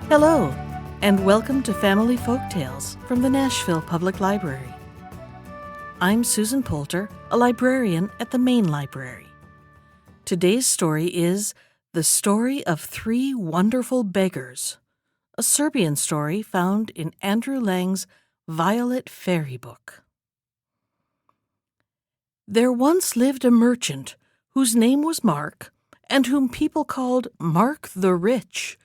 Hello, and welcome to Family Folktales from the Nashville Public Library. I'm Susan Poulter, a librarian at the Main Library. Today's story is The Story of Three Wonderful Beggars, a Serbian story found in Andrew Lang's Violet Fairy Book. There once lived a merchant whose name was Mark, and whom people called Mark the Rich.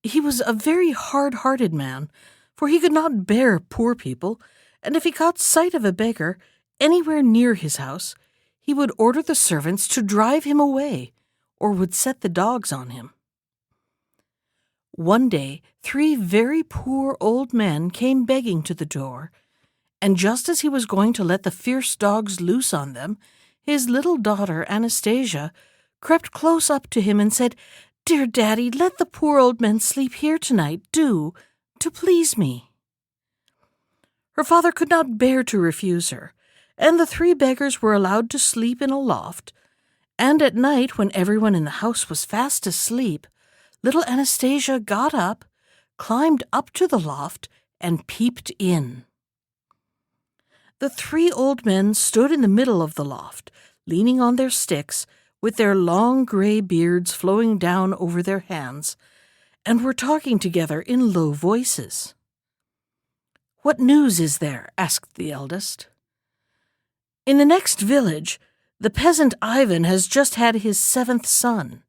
He was a very hard-hearted man, for he could not bear poor people, and if he caught sight of a beggar anywhere near his house, he would order the servants to drive him away, or would set the dogs on him. One day, three very poor old men came begging to the door, and just as he was going to let the fierce dogs loose on them, his little daughter Anastasia crept close up to him and said, "Dear Daddy, let the poor old men sleep here tonight, to please me." Her father could not bear to refuse her, and the three beggars were allowed to sleep in a loft, and at night, when everyone in the house was fast asleep, little Anastasia got up, climbed up to the loft, and peeped in. The three old men stood in the middle of the loft, leaning on their sticks, with their long gray beards flowing down over their hands, and were talking together in low voices. "What news is there?" asked the eldest. "In the next village, the peasant Ivan has just had his 7th son.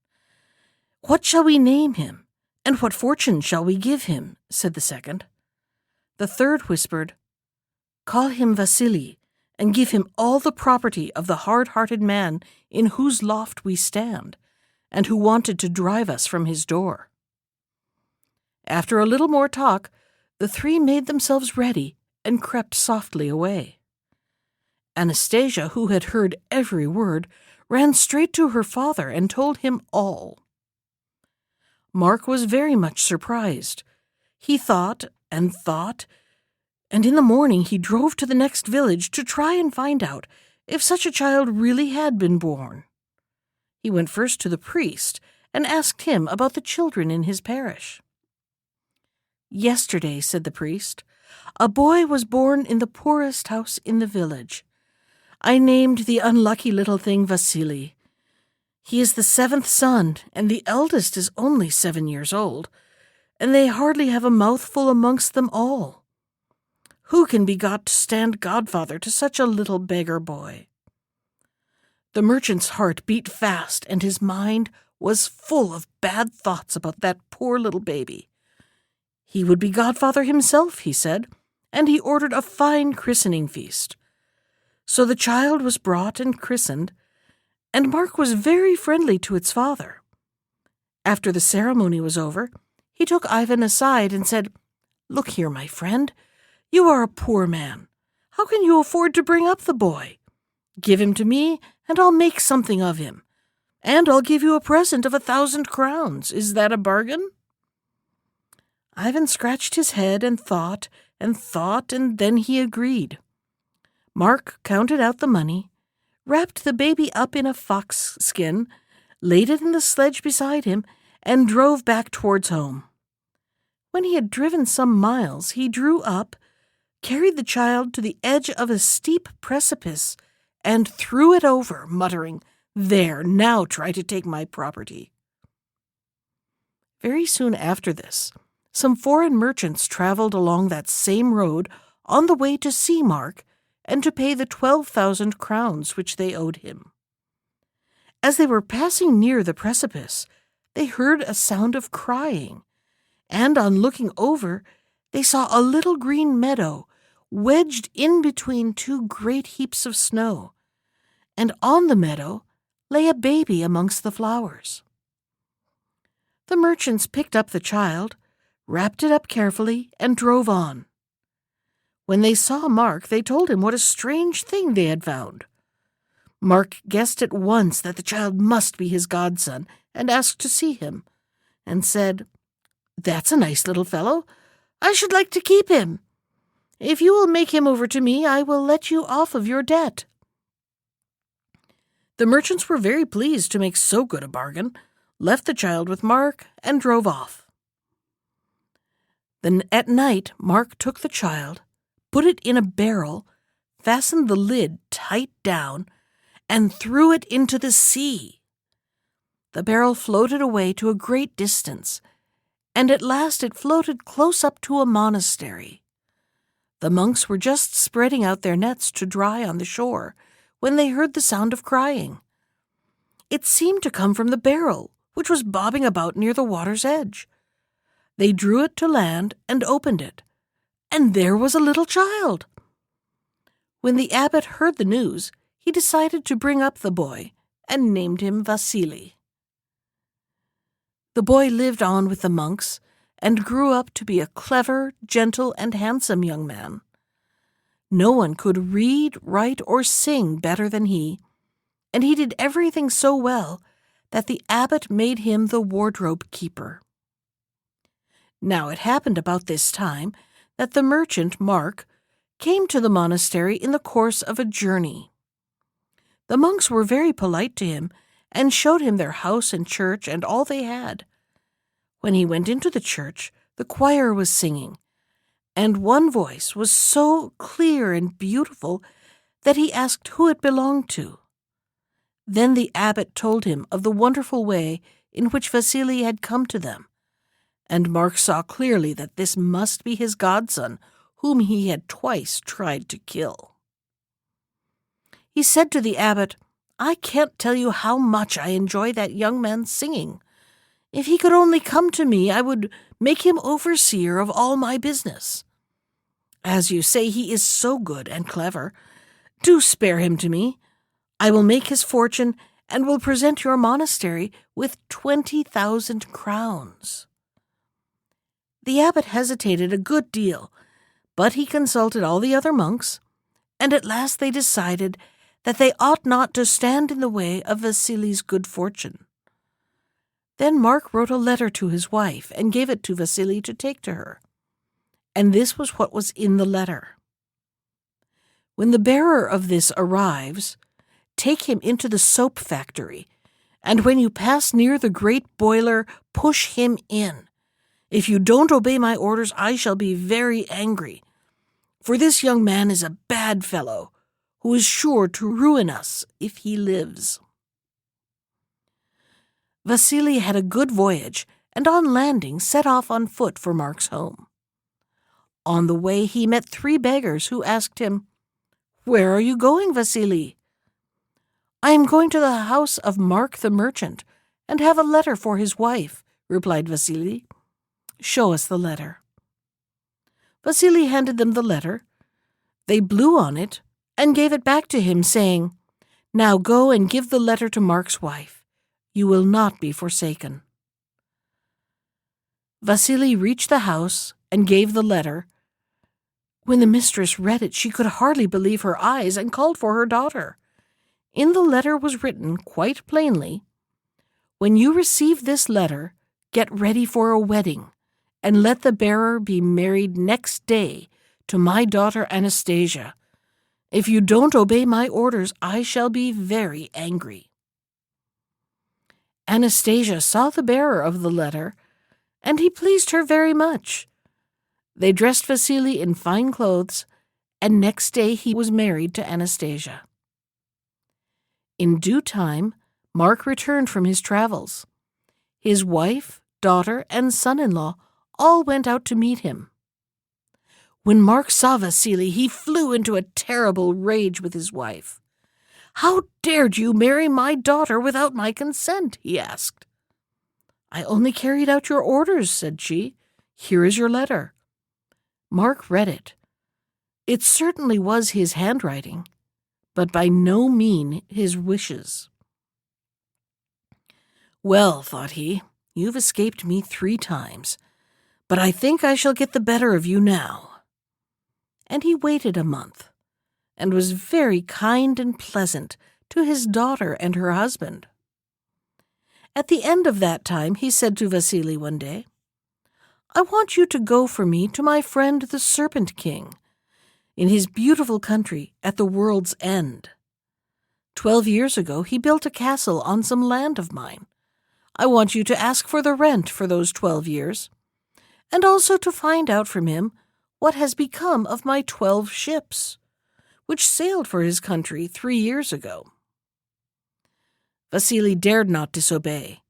What shall we name him, and what fortune shall we give him?" said the second. The third whispered, "Call him Vasily, and give him all the property of the hard-hearted man in whose loft we stand, and who wanted to drive us from his door." After a little more talk, the three made themselves ready and crept softly away. Anastasia, who had heard every word, ran straight to her father and told him all. Mark was very much surprised. He thought, and in the morning he drove to the next village to try and find out if such a child really had been born. He went first to the priest and asked him about the children in his parish. "Yesterday," said the priest, "a boy was born in the poorest house in the village. I named the unlucky little thing Vasily. He is the 7th son, and the eldest is only 7 years old, and they hardly have a mouthful amongst them all. Who can be got to stand godfather to such a little beggar boy?" The merchant's heart beat fast, and his mind was full of bad thoughts about that poor little baby. He would be godfather himself, he said, and he ordered a fine christening feast. So the child was brought and christened, and Mark was very friendly to its father. After the ceremony was over, he took Ivan aside and said, "Look here, my friend. You are a poor man. How can you afford to bring up the boy? Give him to me, and I'll make something of him. And I'll give you a present of 1,000 crowns. Is that a bargain?" Ivan scratched his head and thought, and then he agreed. Mark counted out the money, wrapped the baby up in a fox skin, laid it in the sledge beside him, and drove back towards home. When he had driven some miles, he drew up, carried the child to the edge of a steep precipice, and threw it over, muttering, "There, now try to take my property." Very soon after this, some foreign merchants traveled along that same road on the way to see Mark and to pay the 12,000 crowns which they owed him. As they were passing near the precipice, they heard a sound of crying, and on looking over, they saw a little green meadow wedged in between two great heaps of snow, and on the meadow lay a baby amongst the flowers. The merchants picked up the child, wrapped it up carefully, and drove on. When they saw Mark, they told him what a strange thing they had found. Mark guessed at once that the child must be his godson, and asked to see him, and said, "That's a nice little fellow. I should like to keep him. If you will make him over to me, I will let you off of your debt." The merchants were very pleased to make so good a bargain, left the child with Mark, and drove off. Then at night Mark took the child, put it in a barrel, fastened the lid tight down, and threw it into the sea. The barrel floated away to a great distance, and at last it floated close up to a monastery. The monks were just spreading out their nets to dry on the shore when they heard the sound of crying. It seemed to come from the barrel, which was bobbing about near the water's edge. They drew it to land and opened it, and there was a little child. When the abbot heard the news, he decided to bring up the boy and named him Vasily. The boy lived on with the monks and grew up to be a clever, gentle, and handsome young man. No one could read, write, or sing better than he, and he did everything so well that the abbot made him the wardrobe keeper. Now it happened about this time that the merchant, Mark, came to the monastery in the course of a journey. The monks were very polite to him and showed him their house and church and all they had. When he went into the church, the choir was singing, and one voice was so clear and beautiful that he asked who it belonged to. Then the abbot told him of the wonderful way in which Vasily had come to them, and Mark saw clearly that this must be his godson, whom he had twice tried to kill. He said to the abbot, "I can't tell you how much I enjoy that young man's singing. If he could only come to me, I would make him overseer of all my business. As you say, he is so good and clever. Do spare him to me. I will make his fortune and will present your monastery with 20,000 crowns. The abbot hesitated a good deal, but he consulted all the other monks, and at last they decided that they ought not to stand in the way of Vasily's good fortune. Then Mark wrote a letter to his wife and gave it to Vasily to take to her. And this was what was in the letter. "When the bearer of this arrives, take him into the soap factory, and when you pass near the great boiler, push him in. If you don't obey my orders, I shall be very angry, for this young man is a bad fellow, who is sure to ruin us if he lives." Vasily had a good voyage, and on landing set off on foot for Mark's home. On the way he met 3 beggars who asked him, "Where are you going, Vasily?" "I am going to the house of Mark the merchant, and have a letter for his wife," replied Vasily. "Show us the letter." Vasily handed them the letter. They blew on it and gave it back to him, saying, "Now go and give the letter to Mark's wife. You will not be forsaken." Vasily reached the house and gave the letter. When the mistress read it, she could hardly believe her eyes and called for her daughter. In the letter was written quite plainly, "When you receive this letter, get ready for a wedding, and let the bearer be married next day to my daughter Anastasia. If you don't obey my orders, I shall be very angry." Anastasia saw the bearer of the letter, and he pleased her very much. They dressed Vasily in fine clothes, and next day he was married to Anastasia. In due time, Mark returned from his travels. His wife, daughter, and son-in-law all went out to meet him. When Mark saw Vasily, he flew into a terrible rage with his wife. "How dared you marry my daughter without my consent?" he asked. "I only carried out your orders," said she. "Here is your letter." Mark read it. It certainly was his handwriting, but by no means his wishes. "Well," thought he, "you've escaped me 3 times, but I think I shall get the better of you now." And he waited a month, and was very kind and pleasant to his daughter and her husband. At the end of that time he said to Vasily one day, "I want you to go for me to my friend the Serpent King, in his beautiful country at the world's end. 12 years ago he built a castle on some land of mine. I want you to ask for the rent for those 12 years, and also to find out from him what has become of my 12 ships, which sailed for his country 3 years ago." Vasily dared not disobey.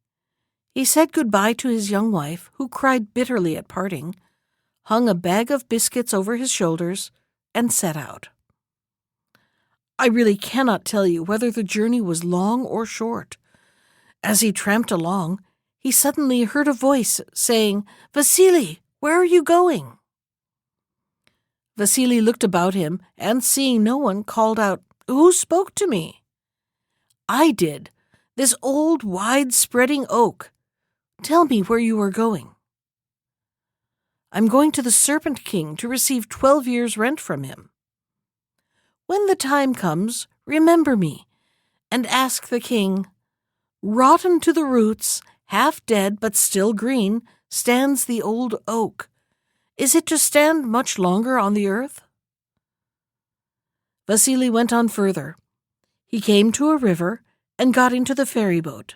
He said goodbye to his young wife, who cried bitterly at parting, hung a bag of biscuits over his shoulders, and set out. I really cannot tell you whether the journey was long or short. As he tramped along, he suddenly heard a voice saying, "Vasily, where are you going?" Vasily looked about him, and seeing no one, called out, "Who spoke to me?" "I did, this old, wide-spreading oak. Tell me where you are going." "I'm going to the Serpent King to receive 12 years' rent from him." "When the time comes, remember me, and ask the king, 'Rotten to the roots, half dead but still green, stands the old oak. Is it to stand much longer on the earth?'" Vasily went on further. He came to a river and got into the ferry boat.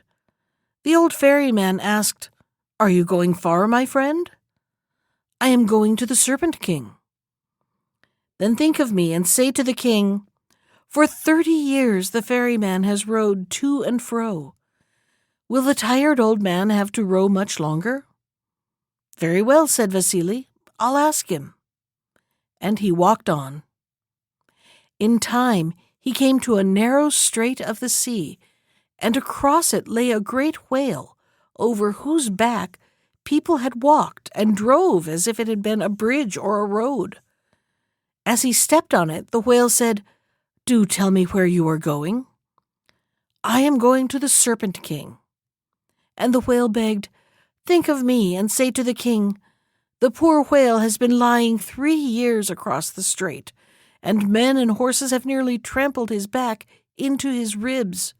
The old ferryman asked, "Are you going far, my friend?" "I am going to the Serpent King." "Then think of me and say to the king, 'For 30 years the ferryman has rowed to and fro. Will the tired old man have to row much longer?'" "Very well," said Vasily. "I'll ask him." And he walked on. In time he came to a narrow strait of the sea, and across it lay a great whale, over whose back people had walked and drove as if it had been a bridge or a road. As he stepped on it, the whale said, "Do tell me where you are going." "I am going to the Serpent King." And the whale begged, "Think of me and say to the king, 'The poor whale has been lying 3 years across the strait, and men and horses have nearly trampled his back into his ribs.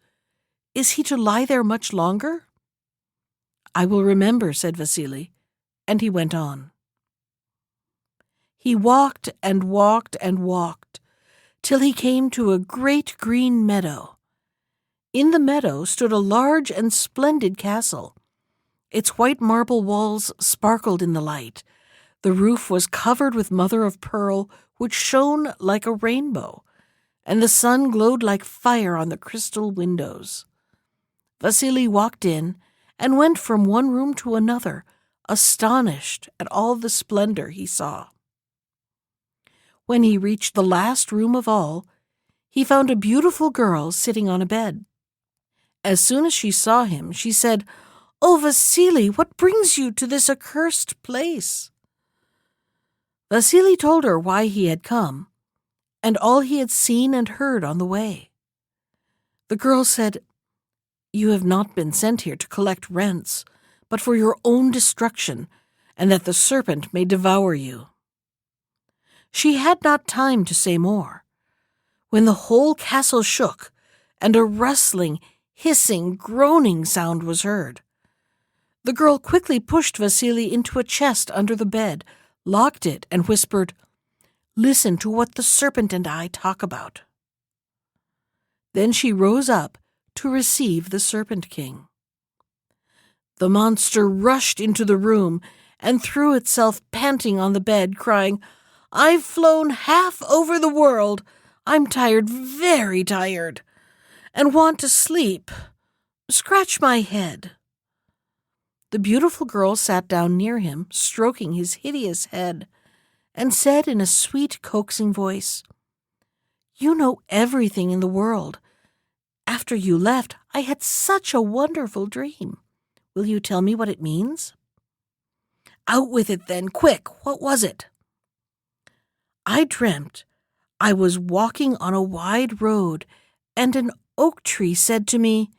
Is he to lie there much longer?'" "I will remember," said Vasily, and he went on. He walked and walked and walked, till he came to a great green meadow. In the meadow stood a large and splendid castle. Its white marble walls sparkled in the light. The roof was covered with mother-of-pearl, which shone like a rainbow, and the sun glowed like fire on the crystal windows. Vasily walked in and went from one room to another, astonished at all the splendor he saw. When he reached the last room of all, he found a beautiful girl sitting on a bed. As soon as she saw him, she said, "Oh, Vasily, what brings you to this accursed place?" Vasily told her why he had come, and all he had seen and heard on the way. The girl said, "You have not been sent here to collect rents, but for your own destruction, and that the serpent may devour you." She had not time to say more, when the whole castle shook, and a rustling, hissing, groaning sound was heard. The girl quickly pushed Vasily into a chest under the bed, locked it, and whispered, "Listen to what the serpent and I talk about." Then she rose up to receive the Serpent King. The monster rushed into the room and threw itself panting on the bed, crying, "I've flown half over the world. I'm tired, very tired, and want to sleep. Scratch my head." The beautiful girl sat down near him, stroking his hideous head, and said in a sweet, coaxing voice, "You know everything in the world. After you left, I had such a wonderful dream. Will you tell me what it means?" "Out with it then, quick. What was it?" "I dreamt I was walking on a wide road, and an oak tree said to me,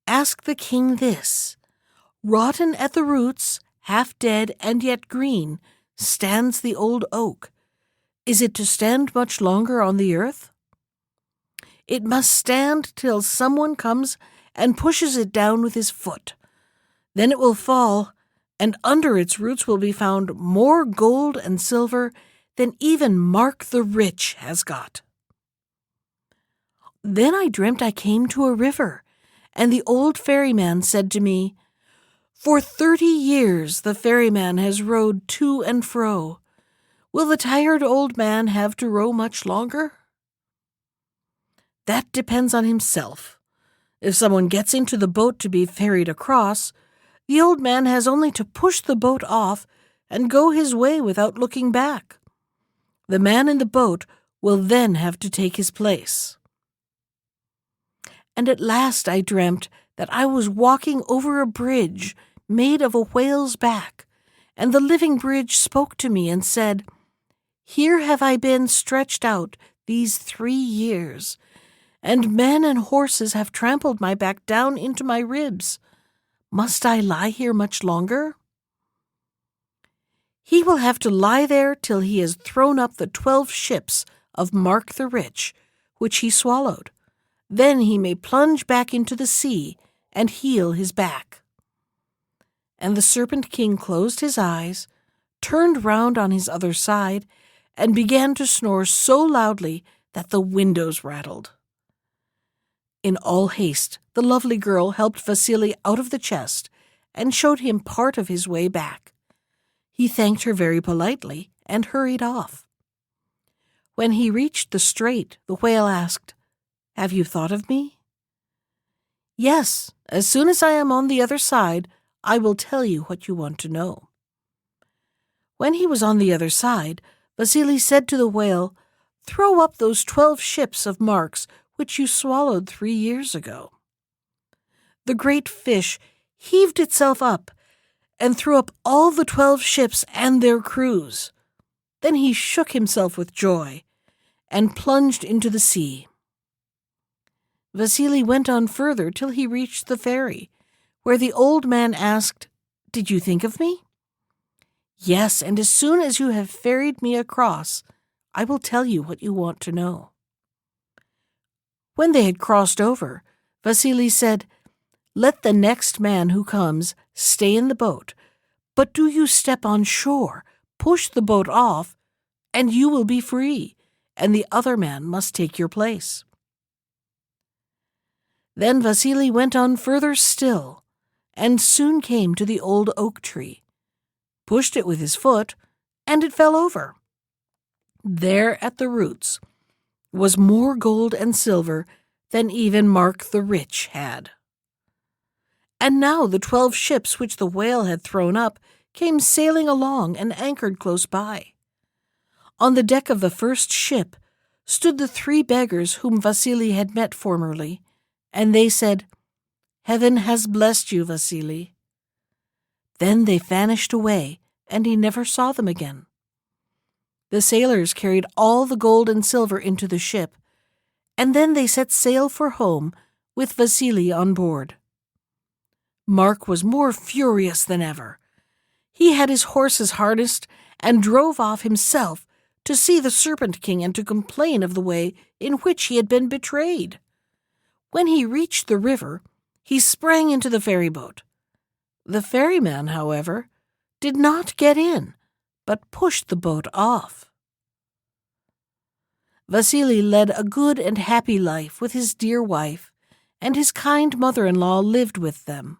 'Ask the king this. Rotten at the roots, half dead and yet green, stands the old oak. Is it to stand much longer on the earth?' It must stand till someone comes and pushes it down with his foot. Then it will fall, and under its roots will be found more gold and silver than even Mark the Rich has got." Then I dreamt I came to a river, and the old ferryman said to me, For 30 years the ferryman has rowed to and fro. Will the tired old man have to row much longer? That depends on himself. If someone gets into the boat to be ferried across, the old man has only to push the boat off and go his way without looking back. The man in the boat will then have to take his place. And at last I dreamt that I was walking over a bridge made of a whale's back, and the living bridge spoke to me and said, "Here have I been stretched out these 3 years, and men and horses have trampled my back down into my ribs. Must I lie here much longer?" He will have to lie there till he has thrown up the 12 ships of Mark the Rich, which he swallowed. Then he may plunge back into the sea and heal his back. And the Serpent King closed his eyes, turned round on his other side, and began to snore so loudly that the windows rattled. In all haste, the lovely girl helped Vasily out of the chest and showed him part of his way back. He thanked her very politely and hurried off. When he reached the strait, the whale asked, "Have you thought of me?" "Yes, as soon as I am on the other side, I will tell you what you want to know." When he was on the other side, Vasily said to the whale, "Throw up those 12 ships of Mark's which you swallowed 3 years ago." The great fish heaved itself up and threw up all the 12 ships and their crews. Then he shook himself with joy and plunged into the sea. Vasily went on further till he reached the ferry, where the old man asked, "Did you think of me?" "Yes, and as soon as you have ferried me across, I will tell you what you want to know." When they had crossed over, Vasily said, "Let the next man who comes stay in the boat, but do you step on shore, push the boat off, and you will be free, and the other man must take your place." Then Vasily went on further still, and soon came to the old oak tree, pushed it with his foot, and it fell over. There at the roots was more gold and silver than even Mark the Rich had. And now the 12 ships which the whale had thrown up came sailing along and anchored close by. On the deck of the first ship stood the 3 beggars whom Vasily had met formerly, and they said, "Heaven has blessed you, Vasily." Then they vanished away, and he never saw them again. The sailors carried all the gold and silver into the ship, and then they set sail for home with Vasily on board. Mark was more furious than ever. He had his horses harnessed and drove off himself to see the Serpent King and to complain of the way in which he had been betrayed. When he reached the river, he sprang into the ferryboat. The ferryman, however, did not get in, but pushed the boat off. Vasily led a good and happy life with his dear wife, and his kind mother-in-law lived with them.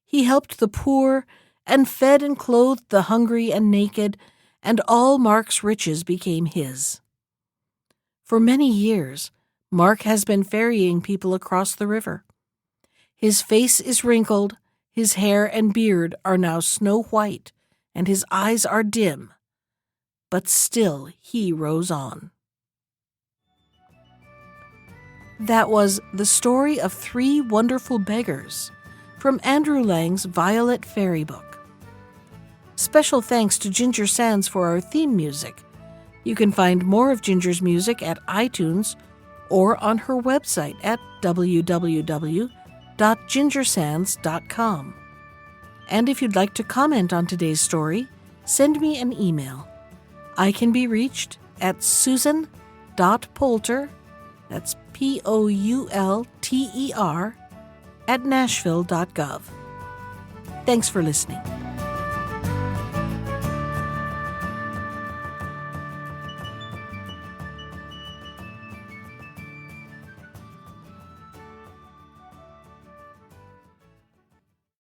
He helped the poor and fed and clothed the hungry and naked, and all Mark's riches became his. For many years, Mark has been ferrying people across the river. His face is wrinkled, his hair and beard are now snow white, and his eyes are dim, but still he rows on. That was The Story of 3 Wonderful Beggars from Andrew Lang's Violet Fairy Book. Special thanks to Ginger Sands for our theme music. You can find more of Ginger's music at iTunes or on her website at www.gingersands.com. And if you'd like to comment on today's story, send me an email. I can be reached at susan.poulter, that's Poulter, @nashville.gov. Thanks for listening.